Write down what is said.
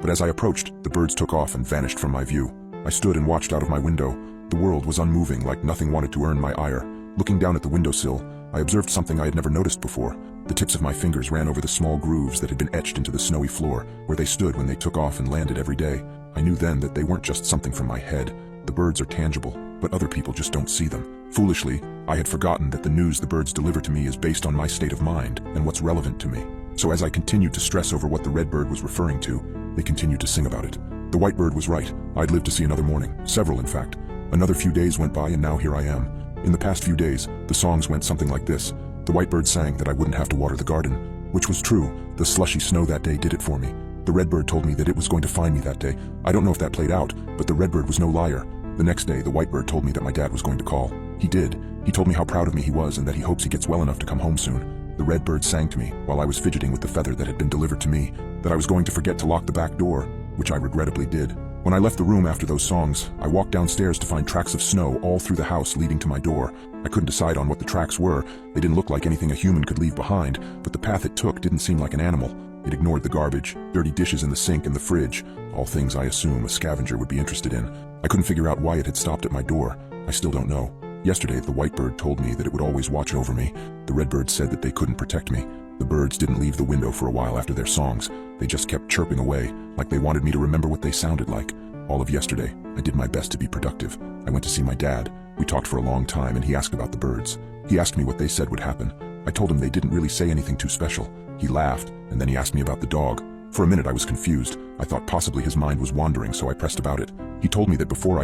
But as I approached, the birds took off and vanished from my view. I stood and watched out of my window. The world was unmoving, like nothing wanted to earn my ire. Looking down at the windowsill, I observed something I had never noticed before. The tips of my fingers ran over the small grooves that had been etched into the snowy floor, where they stood when they took off and landed every day. I knew then that they weren't just something from my head. The birds are tangible, but other people just don't see them. Foolishly, I had forgotten that the news the birds deliver to me is based on my state of mind and what's relevant to me. So as I continued to stress over what the red bird was referring to, they continued to sing about it. The white bird was right. I'd live to see another morning, several in fact. Another few days went by and now here I am. In the past few days, the songs went something like this. The white bird sang that I wouldn't have to water the garden, which was true. The slushy snow that day did it for me. The red bird told me that it was going to find me that day. I don't know if that played out, but the red bird was no liar. The next day, the white bird told me that my dad was going to call. He did. He told me how proud of me he was and that he hopes he gets well enough to come home soon. The red bird sang to me, while I was fidgeting with the feather that had been delivered to me, that I was going to forget to lock the back door, which I regrettably did. When I left the room after those songs, I walked downstairs to find tracks of snow all through the house leading to my door. I couldn't decide on what the tracks were. They didn't look like anything a human could leave behind, but the path it took didn't seem like an animal. It ignored the garbage, dirty dishes in the sink and the fridge, all things I assume a scavenger would be interested in. I couldn't figure out why it had stopped at my door. I still don't know. Yesterday, the white bird told me that it would always watch over me. The red bird said that they couldn't protect me. The birds didn't leave the window for a while after their songs. They just kept chirping away, like they wanted me to remember what they sounded like. All of yesterday, I did my best to be productive. I went to see my dad. We talked for a long time and he asked about the birds. He asked me what they said would happen. I told him they didn't really say anything too special. He laughed, and then he asked me about the dog. For a minute I was confused. I thought possibly his mind was wandering, so I pressed about it. He told me that before I